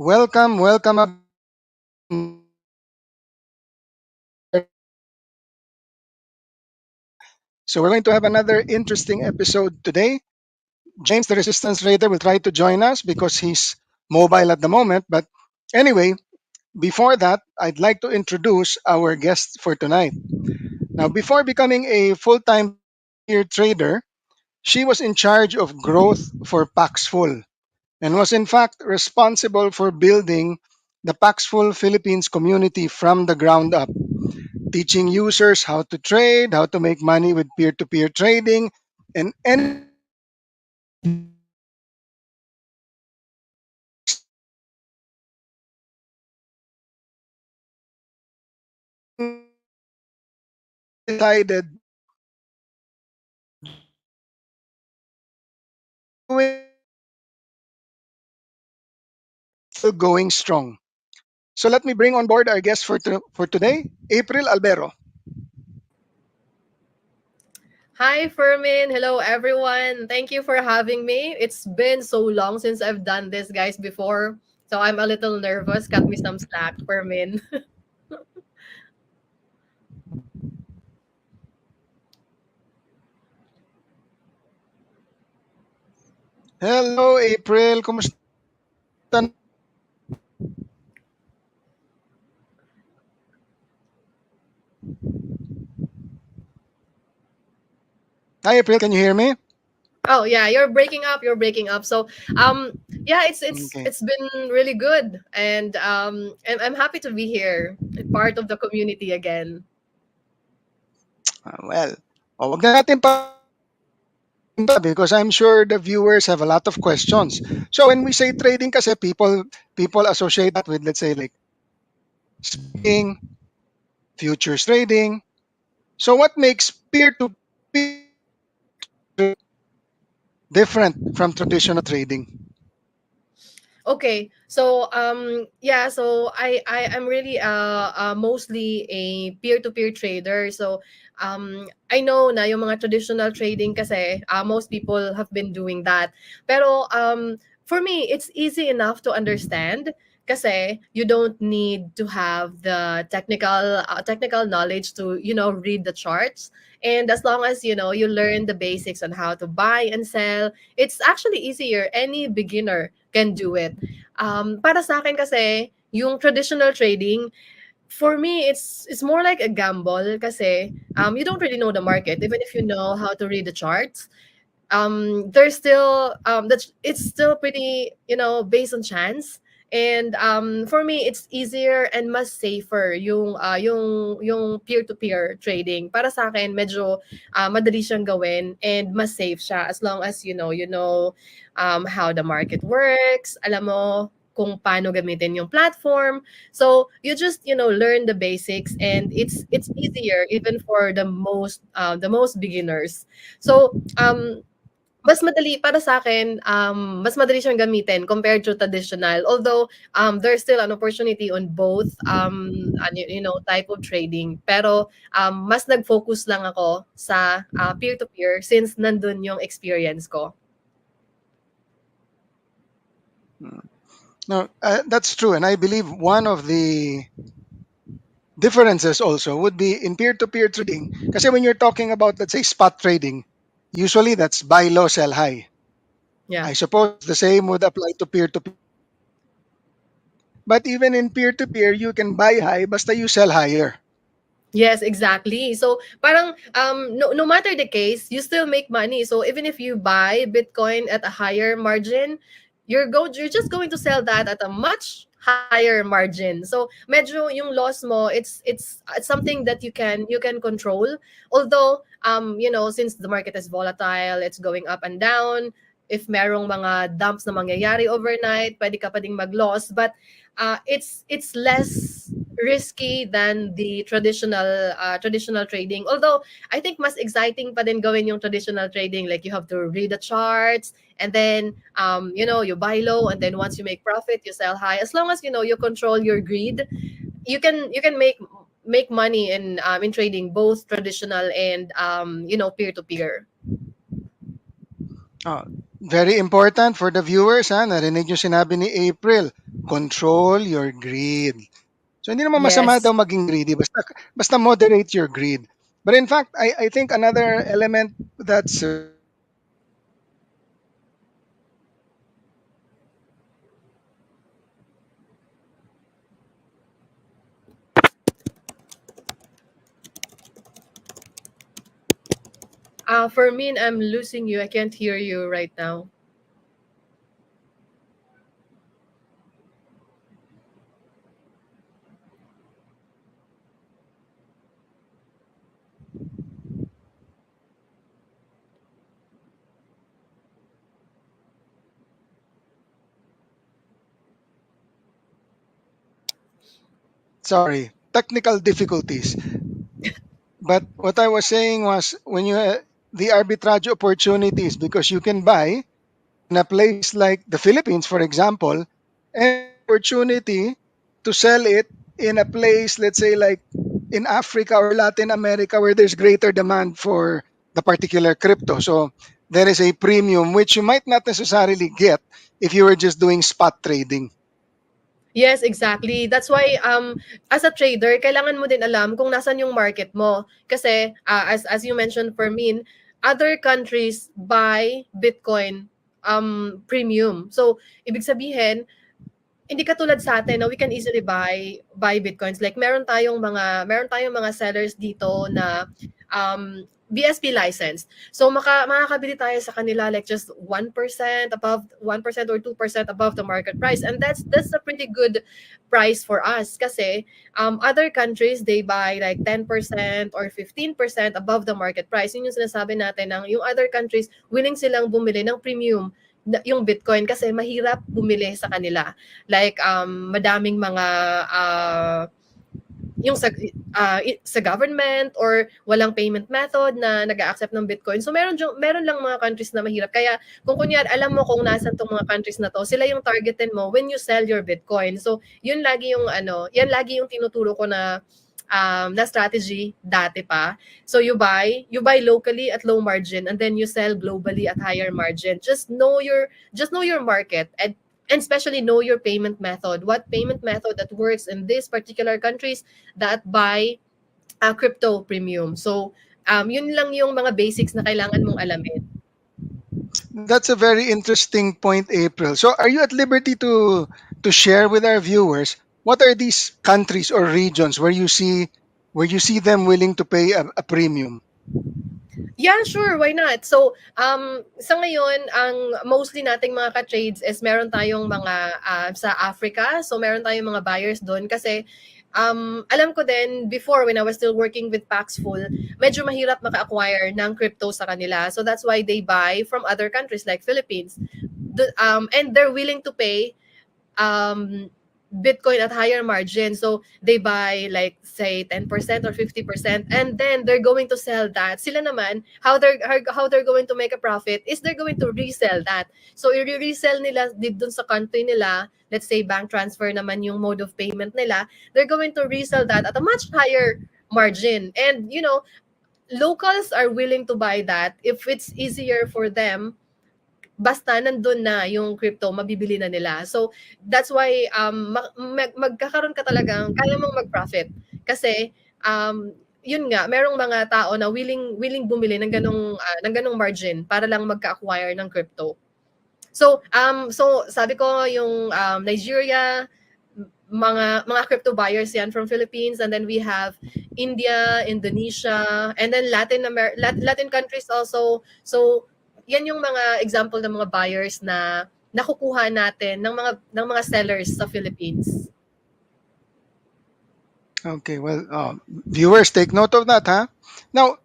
welcome again to our So we're going to have another interesting episode today. James, the Resistance Raider, will try to join us because he's mobile at the moment. But anyway, before that, I'd like to introduce our guest for tonight. Now, before becoming a full-time peer-to-peer trader, she was in charge of growth for Paxful and was in fact responsible for building the Paxful Philippines community from the ground up, teaching users how to trade, how to make money with peer to peer trading, and anything decided doing still going strong. So let me bring on board our guest for today, April Albero. Hi, Fermin. Hello, everyone. Thank you for having me. It's been so long since I've done this, guys, before. So I'm a little nervous. Cut me some slack, Fermin. Hello, April. Kumusta na? Hi, April. Can you hear me? Oh yeah, you're breaking up. You're breaking up. So yeah, Okay. it's been really good, and I'm happy to be here, part of the community again. Well, wag na natin pa because I'm sure the viewers have a lot of questions. So when we say trading kasi people associate that with, let's say, like staking, futures trading. So what makes peer to peer different from traditional trading? Okay. So yeah, so I am really mostly a peer-to-peer trader. So I know na yung mga traditional trading kasi most people have been doing that. Pero for me it's easy enough to understand kasi you don't need to have the technical knowledge to read the charts, and as long as you learn the basics on how to buy and sell, it's actually easier. Any beginner can do it. Para sa akin kasi, yung traditional trading, for me, it's more like a gamble kasi you don't really know the market. Even if you know how to read the charts, there's still that's it's still pretty based on chance. And for me it's easier and much safer yung peer to peer trading. Para sa akin medyo madali siyang gawin and mas safe siya as long as how the market works, alam mo kung paano gamitin yung platform. So you just learn the basics, and it's easier even for the most beginners. So mas madali para sa akin, mas madali siyang gamitin compared to traditional. Although, there's still an opportunity on both, type of trading. Pero, mas nag-focus lang ako sa peer-to-peer since nandun yung experience ko. No, that's true, and I believe one of the differences also would be in peer-to-peer trading. Kasi when you're talking about, let's say, spot trading, usually that's buy low, sell high. Yeah. I suppose the same would apply to peer-to-peer. But even in peer-to-peer, you can buy high basta you sell higher. Yes, exactly. So parang no matter the case, you still make money. So even if you buy Bitcoin at a higher margin, you're just going to sell that at a much higher margin. So medyo yung loss mo, it's something that you can control. Although since the market is volatile, it's going up and down. If merong mga dumps na mangyayari overnight, pwede ka pa ding mag-loss, but it's less risky than the traditional trading. Although I think mas exciting pa din gawin yung traditional trading, like you have to read the charts, and then you buy low, and then once you make profit you sell high. As long as you control your greed, you can make money in trading, both traditional and peer to peer. Oh, Very important for the viewers, ha? Narinig yung sinabi ni April. Control your greed. So hindi naman masama Yes. daw maging greedy, basta moderate your greed. But in fact, I think another element that's very important is For me, I'm losing you. I can't hear you right now. sorry, technical difficulties. But what I was saying was when you the arbitrage opportunities because you can buy in a place like the Philippines, for example, and there's an opportunity to sell it in a place, let's say like in Africa or Latin America, where there's greater demand for the particular crypto. So there is a premium which you might not necessarily get if you were just doing spot trading. Yes, exactly. That's why as a trader, kailangan mo din alam kung nasan yung market mo. Kasi as you mentioned, Fermin, other countries buy Bitcoin premium. So ibig sabihin, hindi katulad sa atin na we can easily buy Bitcoins. Like meron tayong mga sellers dito na BSP license. So makakabili tayo sa kanila like just 1% above 1% or 2% above the market price. And that's a pretty good price for us kasi other countries they buy like 10% or 15% above the market price. Yun yung sinasabi natin ng yung other countries willing silang bumili ng premium yung Bitcoin kasi mahirap bumili sa kanila. Like madaming mga yung sa government or walang payment method na nag-a-accept ng Bitcoin. So meron lang mga countries na mahirap. Kaya kung kunyari alam mo kung nasaan tong mga countries na to, sila yung targetin mo when you sell your Bitcoin. So yun lagi yung yan lagi yung tinuturo ko na strategy dati pa. So you buy locally at low margin and then you sell globally at higher margin. Just know your market and especially know your payment method. What payment method that works in this particular countries that buy crypto premium. So yun lang yung mga basics na kailangan mong alamin. That's a very interesting point, April. So are you at liberty to share with our viewers what are these countries or regions where you see them willing to pay a premium? Yeah, sure, why not? So, sa ngayon, ang mostly nating mga ka-trades is meron tayong mga sa Africa. So, meron tayong mga buyers doon kasi alam ko din before when I was still working with Paxful, medyo mahirap maka-acquire ng crypto sa kanila. So, that's why they buy from other countries like Philippines. And they're willing to pay um Bitcoin at higher margin. So they buy like say 10% or 50% and then they're going to sell that. Sila naman how they're going to make a profit is they're going to resell that. So i-resell nila dun sa country nila, let's say bank transfer naman yung mode of payment nila, they're going to resell that at a much higher margin. And locals are willing to buy that if it's easier for them basta nandun na yung crypto, mabibili na nila. So, that's why, magkakaroon ka talagang kaya mong mag-profit. Kasi, yun nga, merong mga tao na willing willing bumili ng ganong margin para lang magka-acquire ng crypto. So sabi ko yung Nigeria, mga crypto buyers yan from Philippines, and then we have India, Indonesia, and then Latin countries also. So yan yung mga example ng mga buyers na nakukuha natin ng mga sellers sa Philippines. Okay, well, viewers, take note of that, huh? Now,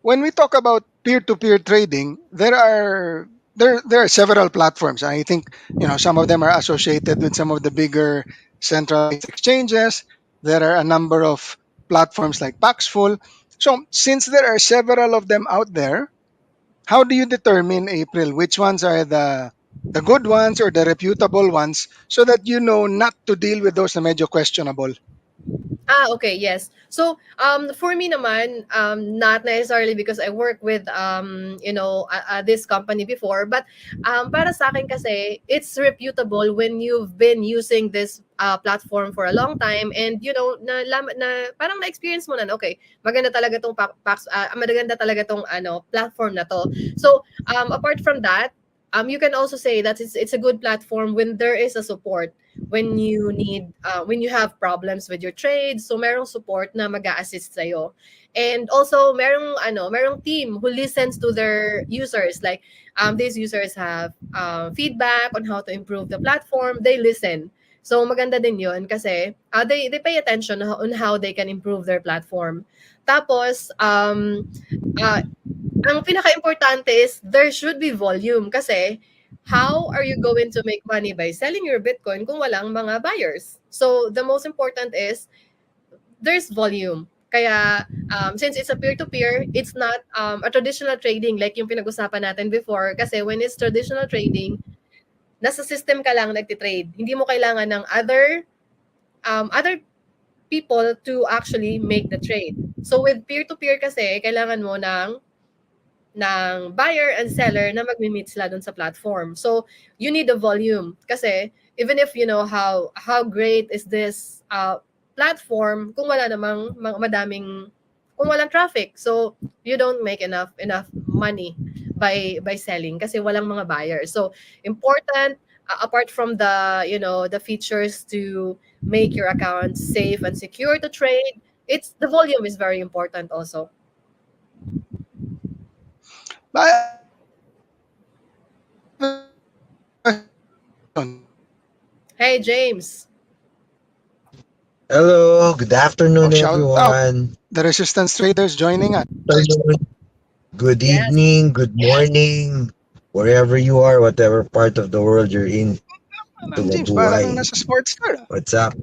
when we talk about peer-to-peer trading, there are several platforms. I think some of them are associated with some of the bigger centralized exchanges. There are a number of platforms like Paxful. So since there are several of them out there, how do you determine, April, which ones are the good ones or the reputable ones so that you know not to deal with those na medyo questionable? Okay, yes. So, for me naman, not necessarily because I work with, this company before, but para sa akin kasi, it's reputable when you've been using this platform for a long time and, parang na-experience mo na, okay, maganda talaga tong maganda talaga tong platform na to. So, apart from that, you can also say that it's a good platform when there is a support when you need when you have problems with your trade, so merong support na mag-a-assist sa and also merong team who listens to their users, like these users have feedback on how to improve the platform, they listen. So maganda din yun kasi they pay attention on how they can improve their platform. Tapos uh, ang pinaka-importante is there should be volume kasi how are you going to make money by selling your Bitcoin kung walang mga buyers? So the most important is there's volume. Kaya since it's a peer-to-peer, it's not a traditional trading like yung pinag-usapan natin before kasi when it's traditional trading, nasa system ka lang nagtitrade. Hindi mo kailangan ng other people to actually make the trade. So with peer-to-peer kasi, kailangan mo ng buyer and seller na magmi-meet sila dun sa platform. So, you need a volume kasi even if you know how great is this platform kung wala namang madaming kung walang traffic. So, you don't make enough money by selling kasi walang mga buyers. So, important apart from the features to make your account safe and secure to trade, it's the volume is very important also. But I have a question. Hey, James. Hello, good afternoon, Shout out everyone. the resistance traders joining us. Afternoon, good Yes. evening, good morning, wherever you are, whatever part of the world you're in, to James, para kang mabuhay. nasa sports car. What's up?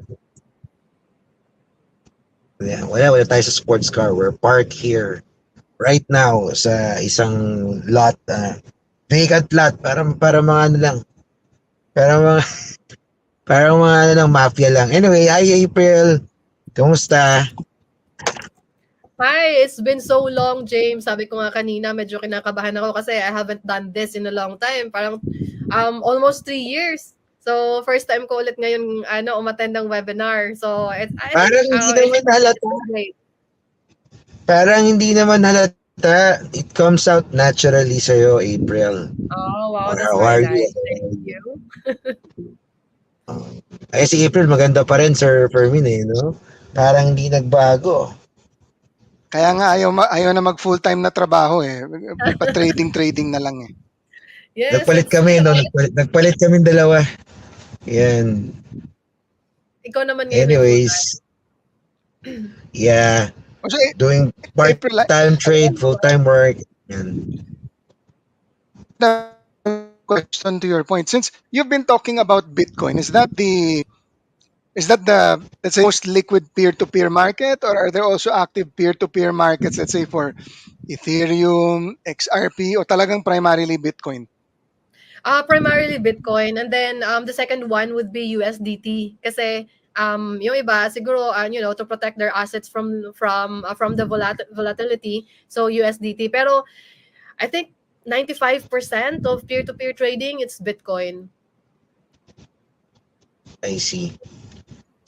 Yeah, wala tayo sa sports car. We're parked here right now sa isang lot, vacant lot, para mga ano lang, para mga, para mga ano lang, mafia lang. Anyway, hi April, kamusta? Hi, it's been so long, James. Sabi ko nga kanina, medyo kinakabahan ako kasi I haven't done this in a long time. Parang almost 3 years. So, first time ko ulit ngayon umattend ng webinar. So, I think Parang hindi it's naman halata. been great. Parang hindi naman halata. It comes out naturally sa'yo, April. Oh, wow, Or that's how very are you? nice. Thank you. Ay, si April, maganda pa rin, Sir Fermin, eh, no? Parang hindi nagbago. Kaya nga ayaw na mag full-time na trabaho eh. Pa-trading-trading na lang eh. Yes, Nagpalit it's kami, you no? know, Nagpalit kami dalawa. Yan. ikaw naman ngayon may full time. Anyways, yeah. So, Doing April, part-time trade, full-time work. Yan. question to your point. Since you've been talking about Bitcoin, is that the let's say most liquid peer-to-peer market, or are there also active peer-to-peer markets, let's say for Ethereum, XRP, or talagang primarily Bitcoin? Primarily Bitcoin and then the second one would be USDT kasi yung iba siguro to protect their assets from the volatility, so USDT, pero I think 95% of peer-to-peer trading it's Bitcoin. I see.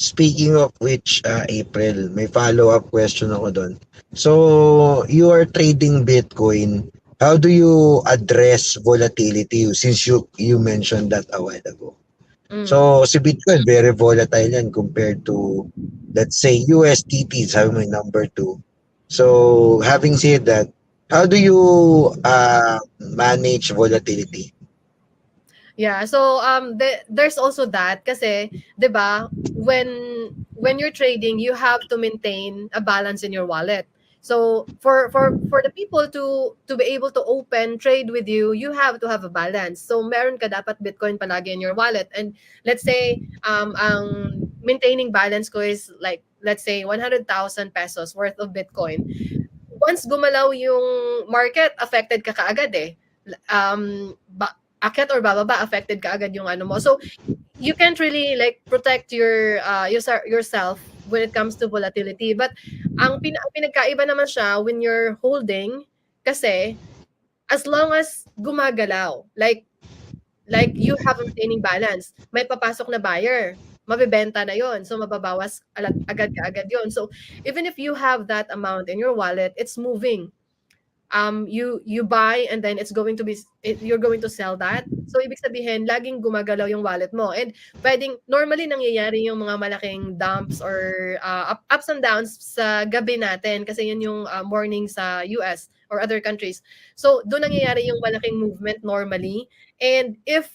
Speaking of which, April, may follow-up question ako doon. So, you are trading Bitcoin. How do you address volatility since you mentioned that a while ago? Mm. So, si Bitcoin, very volatile yan compared to, let's say, USDT, sabi mo yung number two. So, having said that, how do you manage volatility? Yeah, so there's also that kasi 'di ba when you're trading you have to maintain a balance in your wallet. So for the people to be able to open trade with you, you have to have a balance. So meron ka dapat Bitcoin palagi in your wallet. And let's say ang maintaining balance ko is like let's say 100,000 pesos worth of Bitcoin. Once gumalaw yung market, affected ka kaagad eh. Akyat or bababa, affected ka agad yung ano mo. So, you can't really like protect yourself when it comes to volatility. But ang pinagkaiba naman siya when you're holding, kasi as long as gumagalaw, like you have a retaining balance, may papasok na buyer, mabebenta na yon, so mababawas agad kaagad yon. So even if you have that amount in your wallet, it's moving. You buy and then you're going to sell that. So ibig sabihin laging gumagalaw yung wallet mo, and pwedeng normally nangyayari yung mga malaking dumps or ups and downs sa gabi natin, kasi yun yung morning sa US or other countries. So doon nangyayari yung malaking movement normally. And if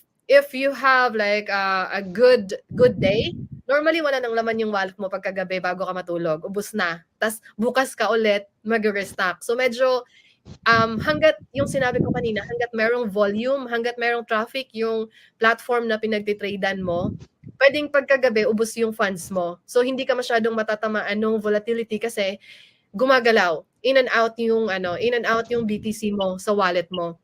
you have like a good day, normally wala nang laman yung wallet mo pagkagabi bago ka matulog, ubos na. Tas bukas ka ulit mag-restock. So medyo hangga't yung sinabi ko kanina, hangga't merong volume, hangga't merong traffic yung platform na pinagtitradean mo, pwedeng pagkagabi ubos yung funds mo. So hindi ka masyadong matatamaan ng volatility kasi gumagalaw. In and out yung BTC mo sa wallet mo.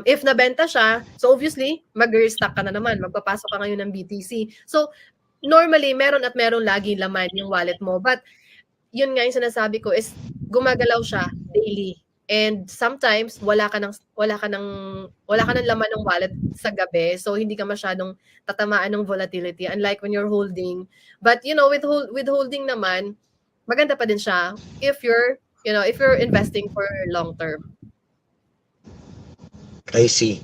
If nabenta siya, so obviously, mag-restock ka na naman, magpapasok ka ngayon ng BTC. So normally, meron at meron lagi laman yung wallet mo. But yun nga yung sinasabi ko is gumagalaw siya daily. And sometimes wala ka ng laman ng wallet sa gabi, so hindi ka masyadong tatamaan ng volatility unlike when you're holding. But with holding naman, maganda pa din siya if you're investing for long term. I see.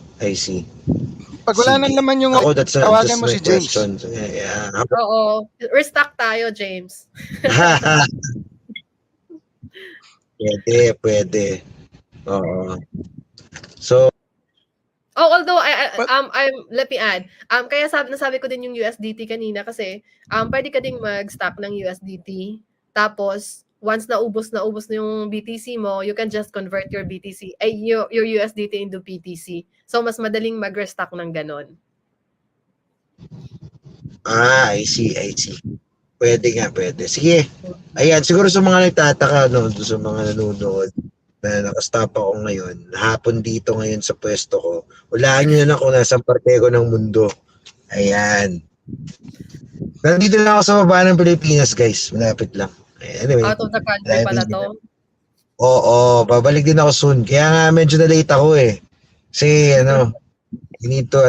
Pag wala nang Sige. laman yung Ako, that's tawagan just mo my si James. question. Oo, restock tayo, James. Pwede. Oo. So, Although Well, let me add. Kaya nasabi ko din yung USDT kanina kasi pwede ka ding mag-stock ng USDT. Tapos once naubos na yung BTC mo, you can just convert your your USDT into BTC. So mas madaling mag-restock ng ganon. I see. Pwede. Sige. Ayan, siguro sa mga nagtataka, no, sa mga nanonood, na nakastop ako ngayon, hapon dito ngayon sa pwesto ko, hulaan nyo na lang kung nasang parte ko ng mundo. Ayan. Nandito na ako sa baba ng Pilipinas, guys. Malapit lang. Anyway. Out of the country pala to. Oo, babalik din ako soon. Kaya nga medyo na late ako eh. Kasi I need to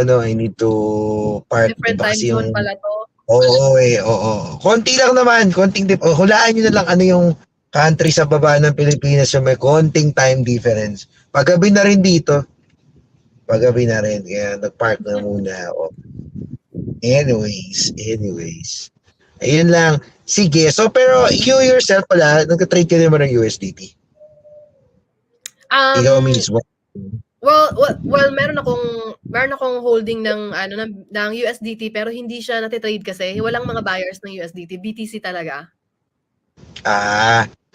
park. Different Diba time kasi zone yung pala to. Oo. Konti lang naman, hulaan nyo na lang ano yung country sa baba ng Pilipinas yung may konting time difference. Paggabi na rin dito. Kaya nag-park na muna ako. Anyways. Ayun lang. Sige. So, pero you yourself pala, nagka-trade ka naman ng USDT. Ikaw mismo. Well, meron akong holding ng USDT, pero hindi siya natitrade kasi walang mga buyers ng USDT, BTC talaga.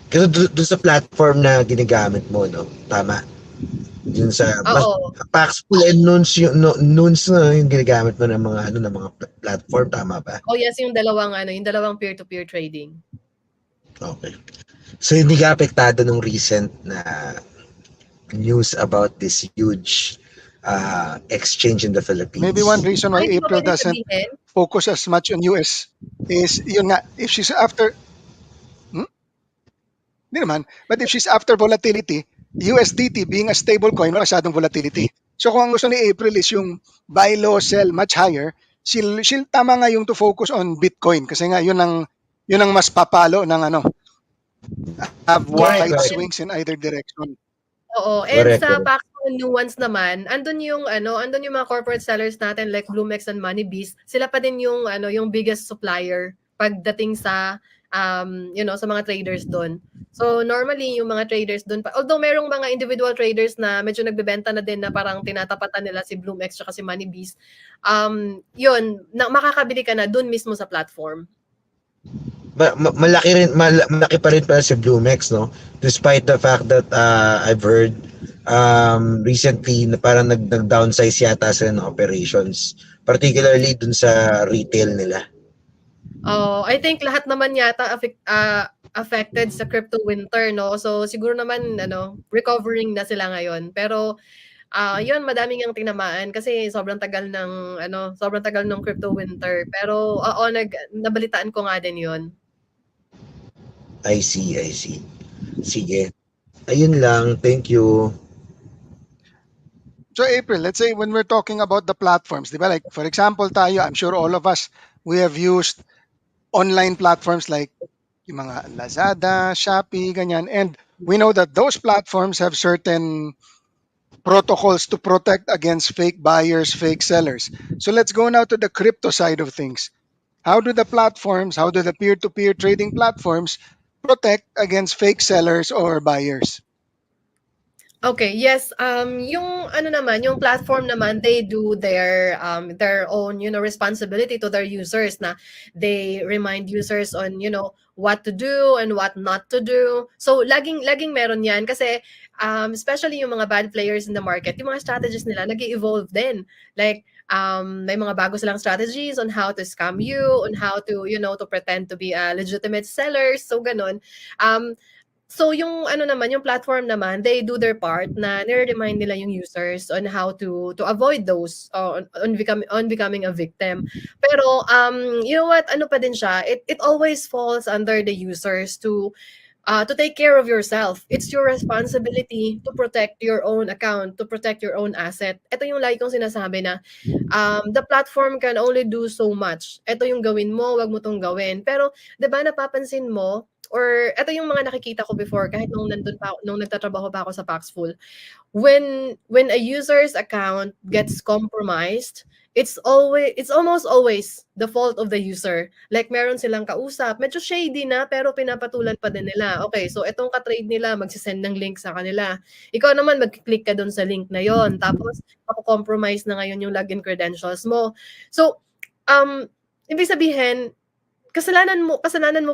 Kasi doon sa platform na ginagamit mo, no? Tama. Yun sa Paxful and Nuns yung ginagamit mo ng mga platform, tama ba? Oh yes, yung dalawang peer-to-peer trading. Okay. So hindi ka apektado ng recent na news about this huge exchange in the Philippines? maybe one reason why April doesn't focus as much on US is yun nga, if she's after hindi naman, but if she's after volatility, USDT being a stable coin, wala masyadong volatility. So kung ang gusto ni April is yung buy low, sell much higher, she'll tama nga yung to focus on Bitcoin kasi nga yun ang mas papalo ng have wide swings in either direction. Oo, and sa Paxful Nuance naman, andun yung mga corporate sellers natin like BloomX and MoneyBeast, sila pa din yung biggest supplier pagdating sa sa mga traders doon. So normally yung mga traders doon, although merong mga individual traders na medyo nagbebenta na din na parang tinatapatan nila si BloomX at si MoneyBeast, makakabili ka na doon mismo sa platform. Malaki pa rin pala si BloomX, no? Despite the fact that I've heard recently na parang nag-downsize yata sila ng operations, particularly dun sa retail nila. I think lahat naman yata affected sa crypto winter, no? So siguro naman recovering na sila ngayon. Pero yun, madaming ang tinamaan kasi sobrang tagal ng crypto winter. Pero nabalitaan ko nga din yun. I see, I see. Sige. Ayun lang. Thank you. So April, let's say when we're talking about the platforms, di ba? Like for example tayo, I'm sure all of us, we have used online platforms like yung mga Lazada, Shopee, ganyan. And we know that those platforms have certain protocols to protect against fake buyers, fake sellers. So let's go now to the crypto side of things. How do the platforms, how do the peer-to-peer trading platforms protect against fake sellers or buyers? Okay, yes. Yung ano naman, yung platform naman, they do their own, responsibility to their users na they remind users on, what to do and what not to do. So laging meron 'yan kasi especially yung mga bad players in the market, yung mga strategies nila nag-evolve din. Like may mga bago silang strategies on how to scam you, on how to, to pretend to be a legitimate seller. So ganun. So yung ano naman, yung platform naman, they do their part na nire-remind nila yung users on how to avoid those on becoming a victim. Pero you know what, ano pa din siya, it always falls under the users to take care of yourself. It's your responsibility to protect your own account, to protect your own asset. Ito yung lagi kong sinasabi na the platform can only do so much. Ito yung gawin mo, wag mo tong gawin. Pero 'di ba napapansin mo or ito yung mga nakikita ko before kahit nung nandun pa nung nagtatrabaho pa ako sa Paxful, when a user's account gets compromised, it's almost always the fault of the user. Like meron silang kausap, medyo shady na pero pinapatulan pa din nila. Okay, so etong ka-trade nila magse-send ng link sa kanila. Ikaw naman magki-click ka dun sa link na yon. Tapos mako-compromise na ngayon yung login credentials mo. So, um ibig sabihin kasalanan mo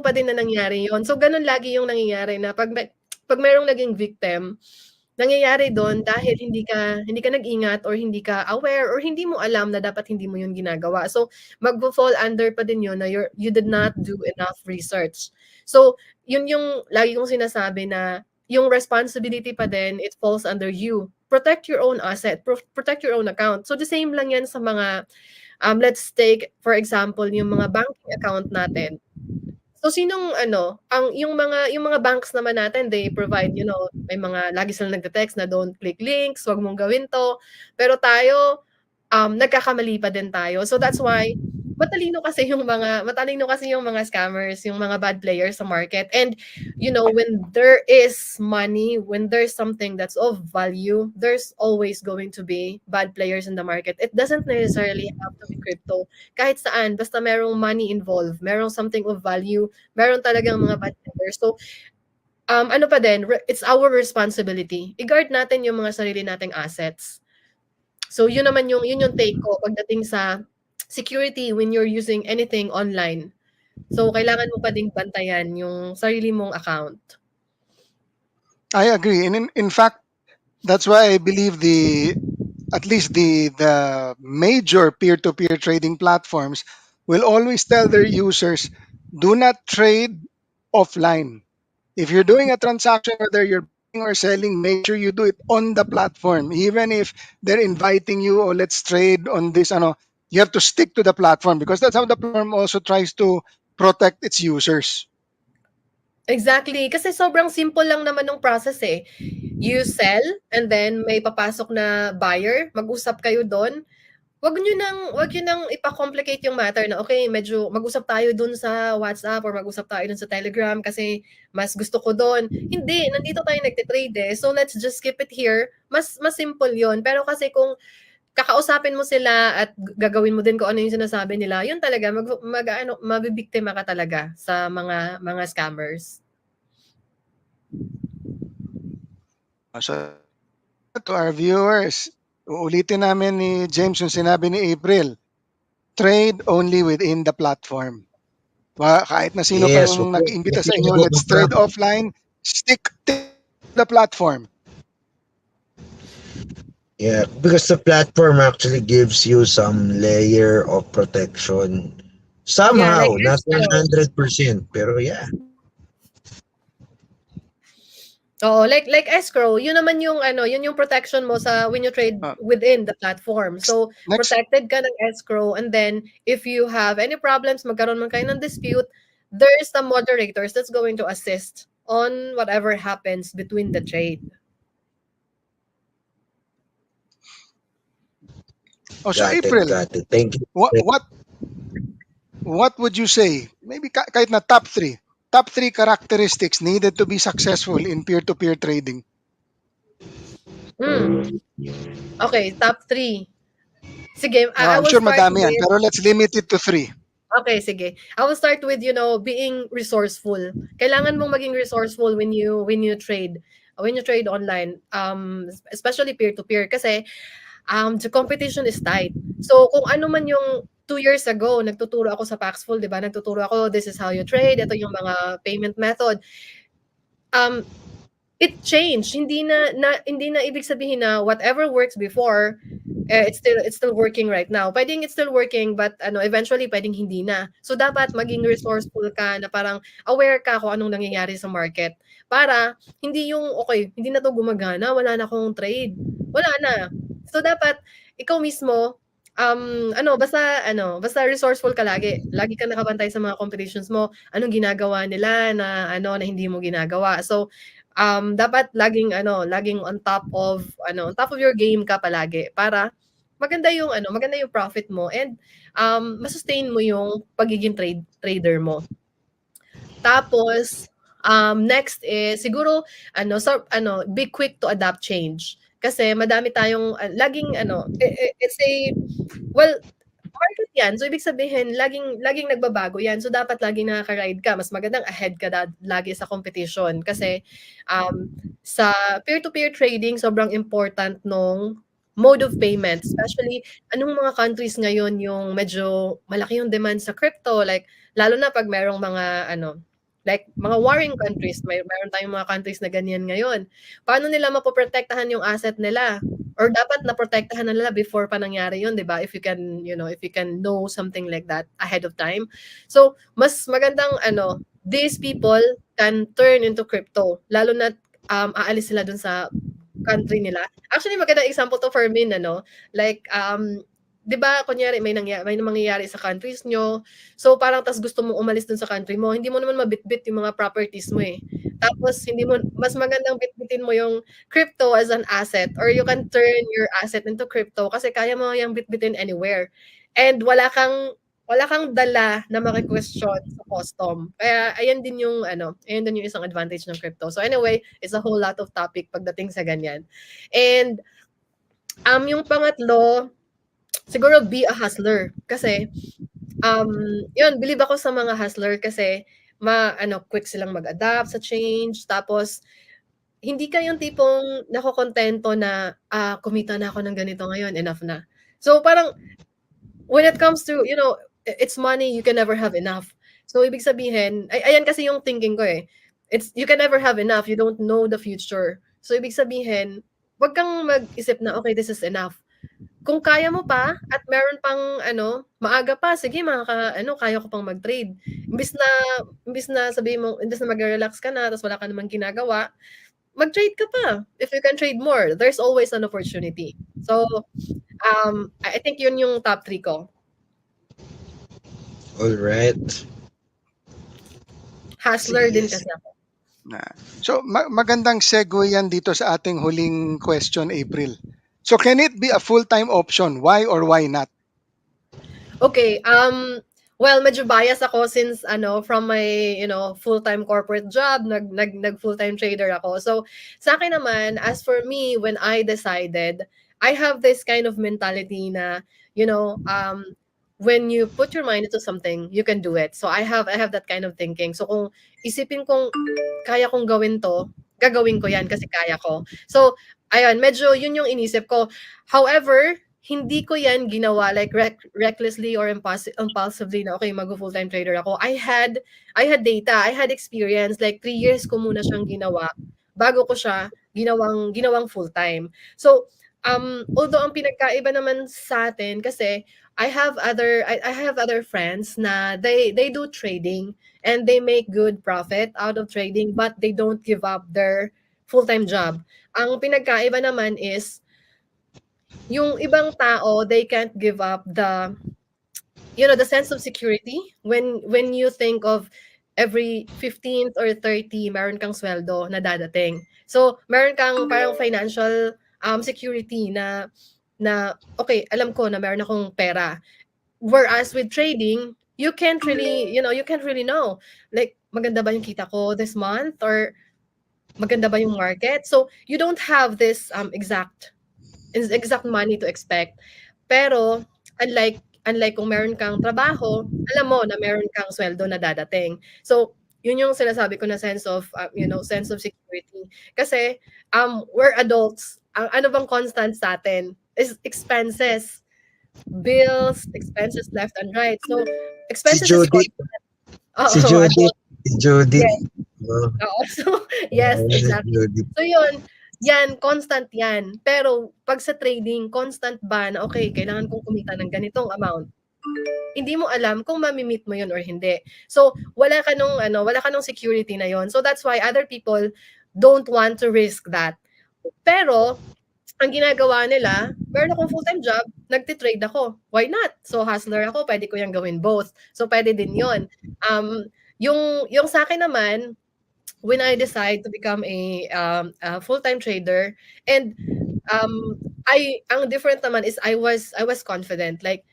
pa din na nangyari yon. So ganun lagi yung nangyayari na pag merong naging victim, nangyayari dun dahil hindi ka nag-ingat or hindi ka aware or hindi mo alam na dapat hindi mo yun ginagawa. So, magfo-fall under pa din yun na you did not do enough research. So, yun yung lagi kong sinasabi na yung responsibility pa din, it falls under you. Protect your own asset, protect your own account. So, the same lang yan sa mga, let's take, for example, yung mga banking account natin. So sinong ano, yung mga banks naman natin they provide, may mga lagi silang nagte-text na don't click links, wag mong gawin 'to. Pero tayo, nagkakamali pa din tayo. So that's why matalino kasi yung mga scammers, yung mga bad players sa market. And when there is money, when there's something that's of value, there's always going to be bad players in the market. It doesn't necessarily have to be crypto. Kahit saan, basta merong money involved, merong something of value, meron talagang mga bad players. So, ano pa din, it's our responsibility. I-guard natin yung mga sarili nating assets. So yun yung take ko pagdating sa security when you're using anything online. So kailangan mo pa ding bantayan yung sarili mong account. I agree. And in fact, that's why I believe the at least the major peer-to-peer trading platforms will always tell their users, do not trade offline. If you're doing a transaction, whether you're buying or selling, make sure you do it on the platform. Even if they're inviting you, or let's trade on this, you have to stick to the platform because that's how the platform also tries to protect its users. Exactly, kasi sobrang simple lang naman ng process, eh. You sell and then may papasok na buyer, mag-usap kayo dun. Wag niyo nang ipa-complicate yung matter na, "Okay, medyo mag-usap tayo dun sa WhatsApp or mag-usap tayo dun sa Telegram kasi mas gusto ko dun." Hindi, nandito tayo nagte-trade, eh. So, let's just keep it here. Mas simple yun. Pero kasi kung kakausapin mo sila at gagawin mo din kung ano yung sinasabi nila, yun talaga mag-aano, mabibiktima ka talaga sa mga scammers. So, to our viewers, uulitin namin ni James yung sinabi ni April, trade only within the platform. Kahit na sino pa Yes, yung nag-imbita sa inyo, nakikinig ako, let's bro. trade offline, stick to the platform. Yeah, because the platform actually gives you some layer of protection. Yeah, like Somehow, not escrow. 100%, pero yeah. Oo, like escrow, yun naman yung ano, yun yung protection mo sa when you trade Uh, within the platform. So, next, protected ka ng escrow and then if you have any problems, magkaroon man kayo ng dispute, there's some moderators that's going to assist on whatever happens between the trade. Oh, so Got it, April, got it. Thank you. what what what would you say? Maybe kahit na top three characteristics needed to be successful in peer-to-peer trading. Hmm. Okay, top three. Sige, Oh, I I'm will sure start madami yan, with pero let's limit it to three. okay, sige. I will start with, being resourceful. Kailangan mong maging resourceful when you trade. When you trade online, especially peer-to-peer kasi the competition is tight. So kung ano man yung 2 years ago, nagtuturo ako sa Paxful, 'di ba? Nagtuturo ako, this is how you trade, ito yung mga payment method. Um, it changed. Hindi na ibig sabihin na whatever works before, it's still working right now. Puwedeng it's still working but eventually puwedeng hindi na. So dapat maging resourceful ka na parang aware ka kung anong nangyayari sa market para hindi yung, "Okey, hindi na 'to gumagana, wala na akong trade." Wala na. So dapat ikaw mismo, basta resourceful ka lagi. Lagi kang nakabantay sa mga competitions mo, anong ginagawa nila na hindi mo ginagawa. So dapat laging on top of your game ka palagi para maganda yung profit mo and ma-sustain mo yung pagiging trader mo. Tapos, next is siguro be quick to adapt change. Kasi madami tayong laging it's a well, market 'yan. So, ibig sabihin laging laging nagbabago 'yan. So, dapat laging nakaka-ride ka. Mas magandang ahead ka lagi sa competition. Kasi, um, sa peer-to-peer trading sobrang important nung mode of payment. Especially anong mga countries ngayon yung medyo malaki yung demand sa crypto, like lalo na 'pag merong mga like mga warring countries, meron tayong mga countries na ganyan ngayon. Paano nila mapoprotektahan yung asset nila? Or dapat naprotektahan na nila before pa nangyari yun, 'di ba? If you can know something like that ahead of time. So, mas magandang these people can turn into crypto lalo na't, aalis sila dun sa country nila. Actually, magandang example 'to, Fermin, like, 'di ba kunyari may mangyayari sa countries niyo, so parang ta's gusto mong umalis dun sa country mo, hindi mo naman mabitbit yung mga properties mo, eh. Tapos hindi mo mas magandang bitbitin mo yung crypto as an asset or you can turn your asset into crypto kasi kaya mo yang bitbitin anywhere. And wala kang dala na maki-question sa custom. Kaya ayan din yung isang advantage ng crypto. So anyway, it's a whole lot of topic pagdating sa ganyan. And, yung pangatlo, siguro be a hustler. Kasi, um, yun believe ako sa mga hustler kasi quick silang mag-adapt sa change tapos hindi ka yung tipong nakokontento na, kumita na ako ng ganito ngayon, enough na. So, parang when it comes to, it's money, you can never have enough. So, ibig sabihin ayan kasi yung thinking ko, eh. It's you can never have enough, you don't know the future. So, ibig sabihin, 'wag kang mag-isip na, "Okay, this is enough." Kung kaya mo pa at meron pang maaga pa, sige kaya ko pang mag-trade. Imbes na imbes na sabihin mo imbes na magre-relax ka na tapos wala ka namang ginagawa, mag-trade ka pa. If you can trade more, there's always an opportunity. So, I think yun yung top 3 ko. All right. Hustler din Sige, kasi sige. ako. Na. So magandang segue yan dito sa ating huling question, April. So can it be a full-time option? Why or why not? Okay, well, medyo bias ako since from my, full-time corporate job, nag full-time trader ako. So, sa akin naman, as for me, when I decided, I have this kind of mentality na, when you put your mind into something, you can do it. So, I have that kind of thinking. So, kung isipin kong kaya kong gawin 'to, gagawin ko 'yan kasi kaya ko. So, ayun, medyo 'yun yung inisip ko. However, hindi ko 'yan ginawa like recklessly or impulsively na, "Okay, magfu-full-time trader ako." I had data, I had experience, like 3 years ko muna siyang ginawa bago ko siya ginawang full-time. So, although ang pinagkaiba naman sa'tin kasi I have other friends na they do trading and they make good profit out of trading but they don't give up their full-time job. Ang pinagkaiba naman is yung ibang tao, they can't give up the sense of security when you think of every 15th or 30 meron kang sweldo na dadating. So, meron kang parang financial security na okay, alam ko na meron akong pera. Whereas with trading, you can't really know. Like, maganda ba yung kita ko this month or maganda ba yung market? So, you don't have this exact money to expect. Pero unlike kung meron kang trabaho, alam mo na meron kang sweldo na dadating. So, yun yung sinasabi ko na sense of security. Kasi we're adults. Ang ano bang constant sa atin is expenses, bills, expenses left and right. So, Si expenses is Judith, constant. si Oo, Judith, adult. si Judith. Yes. Oh, Oo. So, yes, si exactly. Judith. So yun, yan, constant yan. Pero 'pag sa trading, constant ba na, "Okey, kailangan kong kumita ng ganitong amount." Hindi mo alam kung mami-meet mo yun or hindi. So, wala ka nung security na yun. So, that's why other people don't want to risk that. Pero, ang ginagawa nila, meron akong full-time job, nagte-trade ako. Why not? So, hustler ako, puwede ko yang gawin both. So, puwede din yun. Yung sa'kin naman, when I decide to become a full-time trader and ang different naman is I was confident. Like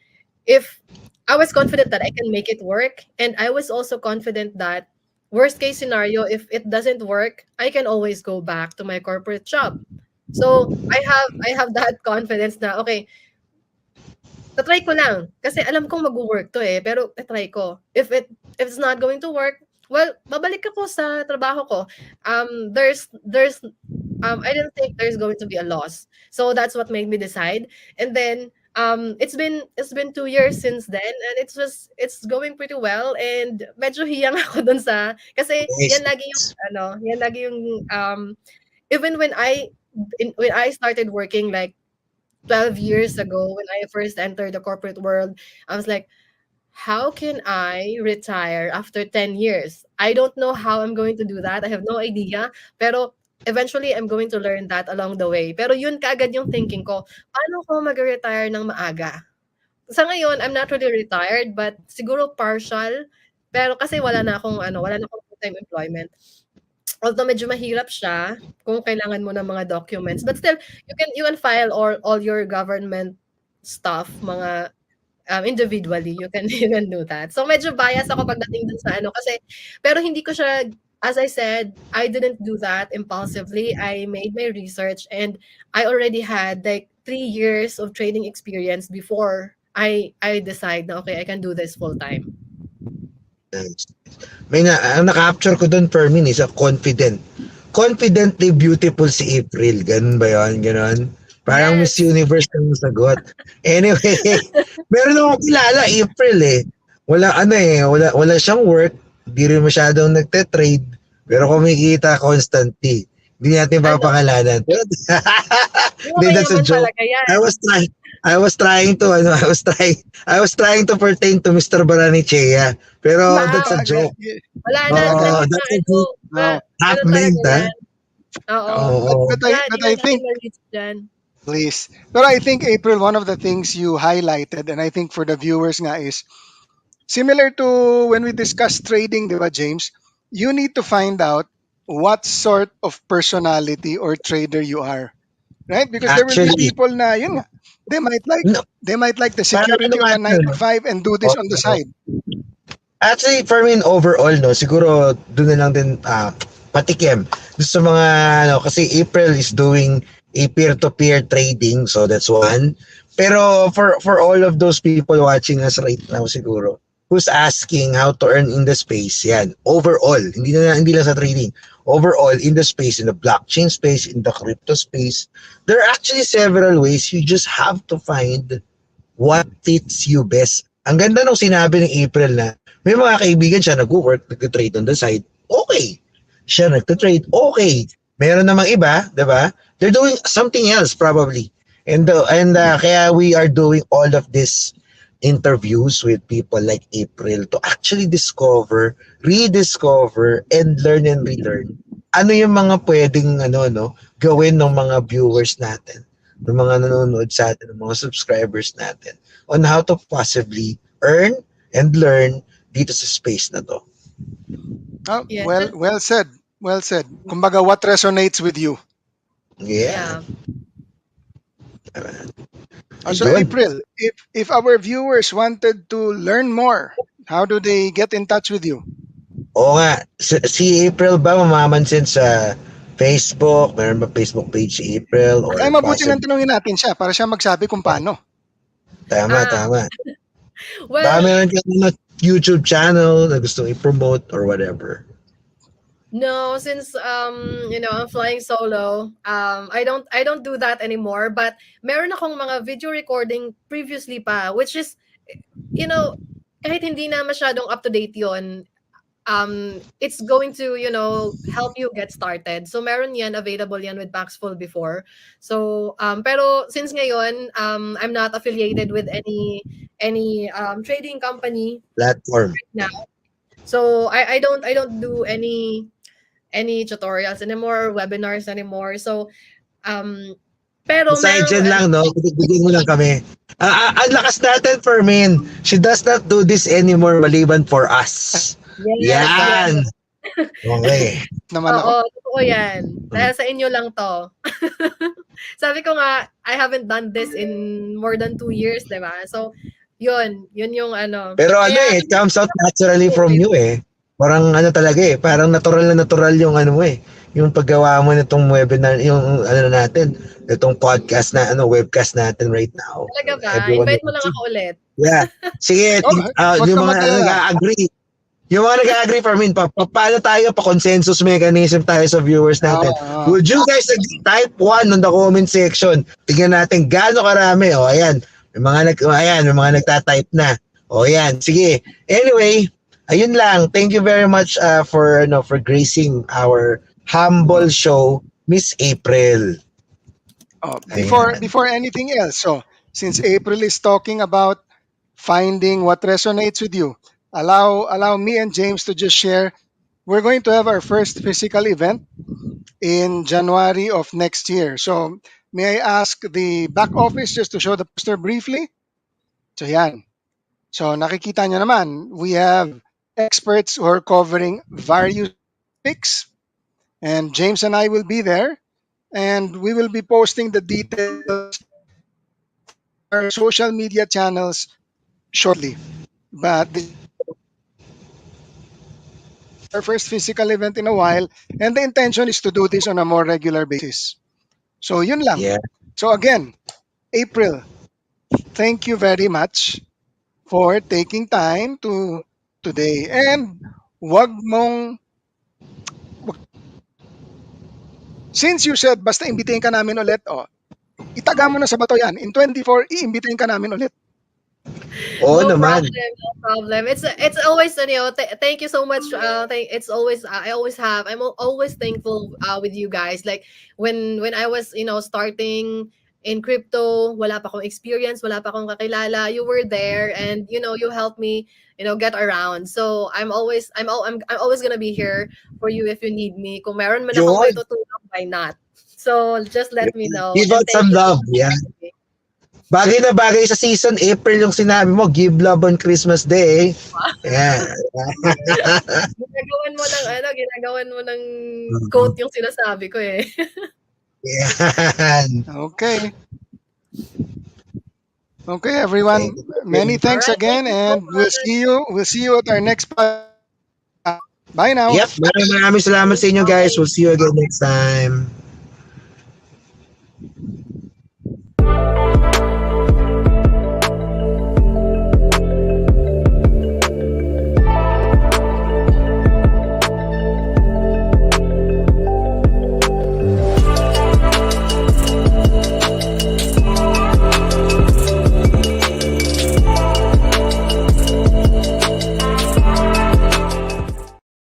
if I was confident that I can make it work, and I was also confident that worst case scenario, if it doesn't work, I can always go back to my corporate job. So I have that confidence na okay, ta-try ko lang kasi alam kong magwo-work 'to, eh, pero ta-try ko. If it's not going to work, well, babalik ako sa trabaho ko. I didn't think there's going to be a loss. So that's what made me decide. And then it's been 2 years since then, and it's going pretty well, and medyo hiyang ako dun sa kasi Nice. yan lagi yung even when I started working like 12 years ago when I first entered the corporate world, I was like, how can I retire after 10 years? I don't know how I'm going to do that. I have no idea. Pero eventually, I'm going to learn that along the way. Pero yun kaagad yung thinking ko, paano ko mag-retire ng maaga? Sa ngayon, I'm not really retired, but siguro partial. Pero kasi wala na akong full-time employment. Although medyo mahirap siya kung kailangan mo ng mga documents, but still you can file all your government stuff, mga individually, you can you can do that. So medyo bias ako pagdating dun sa ano kasi pero hindi ko siya, as I said, I didn't do that impulsively. I made my research and I already had like 3 years of trading experience before I decide na okay, I can do this full time. Nice. Ang na-capture ko doon, Fermin, is a confident. Confidently beautiful si April. Ganun ba yun? Ganon. Parang Miss Yes. Universe ang sagot. Anyway, meron akong kilala, April eh. Wala siyang work. Hindi rin masyadong nagte-trade. Pero kumikita constantly. Hindi natin Ano, papangalanan. Pero, mga hindi, that's a mayaman joke. talaga yan. I was trying to pertain to Mr. Barrenechea. Pero that's a Wow. joke. Wala na, Oo, dali na that's a ano, joke. No, Half ano talaga meant, ha? yan. Oo. but Oo. but I but Hindi I na natin think ma-reach diyan. please. But I think April, one of the things you highlighted, and I think for the viewers nga is similar to when we discuss trading, di ba, James? You need to find out what sort of personality or trader you are, right? Because there will be Actually, people na yun nga, they might like no, they might like the parang ano security of nga a to, 9 to no? 5 and do this on the Oo. side. Actually, for me, overall, no, siguro doon na lang din patikim. Doon sa mga, kasi April is doing a peer-to-peer trading, so that's one. Pero for all of those people watching us right now siguro, who's asking how to earn in the space, yan, overall, hindi lang sa trading, overall, in the space, in the blockchain space, in the crypto space, there are actually several ways. You just have to find what fits you best. Ang ganda nung sinabi ng April na may mga kaibigan siya nag-work, nag-trade on the side. Okay. Siya nag-trade. Okay. Meron namang iba, 'di ba? They're doing something else probably. And kaya we are doing all of this interviews with people like April to actually discover, rediscover, and learn and relearn. Ano yung mga pwedeng gawin ng mga viewers natin, ng mga nanonood sa atin, ng mga subscribers natin on how to possibly earn and learn dito sa space na to. Oh, Yeah. well said. Well said. Kumbaga, what resonates with you? Yeah. Yeah. So Ayun. April, if our viewers wanted to learn more, how do they get in touch with you? Oo nga. Si April ba mamamansin sa Facebook? Meron ba Facebook page si April or Kaya mabuti nang possibly? tanungin natin siya para siya magsabi kung paano. Tama, Ah, tama. Baka well, meron kang mga YouTube channel na gusto i-promote or whatever. no, since I'm flying solo, I don't do that anymore, but meron akong mga video recording previously pa, which is, you know, kahit hindi na masyadong up to date 'yon, it's going to, help you get started. So meron 'yan, available 'yan with Paxful before. So, pero since ngayon, I'm not affiliated with any trading company Platform. right now. So I don't do any tutorials anymore, webinars anymore. So, um, pero merong Museigen lang, no? Bigyan mo lang kami. Ang lakas natin, Fermin. She does not do this anymore maliban for us. yes, yes. Yan. Okay. Naman ako. Oo, totoo 'yan. Dahil sa inyo lang 'to. Sabi ko nga, I haven't done this in more than 2 years, 'di ba? So, 'yun yung ano. Pero ano Kaya eh, it comes out naturally from you eh. Parang ano talaga eh, parang natural na natural yung ano mo eh. Yung paggawa mo nitong webinar, yung ano natin, itong podcast na ano, webcast natin right now. talaga ba? Everyone Invite mo will lang see. ako ulit. Yeah. Sige, Oh, wag yung ka mga mag-alala. nag-agree. Yung mga nag-agree for me, paano tayo pa consensus mechanism tayo sa viewers natin? Oo. Would you guys type 1 on the comment section? Tingnan natin gaano karami. O ayan, may mga nagta-type na. O ayan, sige. Anyway, ayun lang. Thank you very much for gracing our humble show, Miss April. Oh, Ayan. before anything else, so since April is talking about finding what resonates with you, allow me and James to just share. We're going to have our first physical event in January of next year. So may I ask the back office just to show the poster briefly? So yan. So nakikita nyo naman, we have experts who are covering various topics, and James and I will be there, and we will be posting the details through our social media channels shortly. But this is our first physical event in a while, and the intention is to do this on a more regular basis. So yun lang. Yeah. So again, April, thank you very much for taking time to today. And wag mong, since you said basta imbitahin ka namin ulit, itaga mo na sa bato yan. In 24, iimbitahin ka namin ulit. Oo No naman. problem, no problem. It's always, thank you so much. It's always, I'm always thankful with you guys. Like when I was, starting in crypto, wala pa akong experience, wala pa akong kakilala. You were there, and you helped me, get around. So I'm always gonna be here for you if you need me. Kung meron man akong Yun. may tutulong, why not? So just let me know, Give and out thank some you so love. much. Yeah. Bagay na bagay sa season, April yung sinabi mo, give love on Christmas Day. Yeah. Ginagawan mo ng quote yung sinasabi ko eh. Yan. Okay. Okay, Okay. everyone. Many thanks Alright, thank again, you so and we'll much. see you. We'll see you at our next podcast. Bye now. Yep. Maraming salamat sa inyo guys. Bye. We'll see you again next time.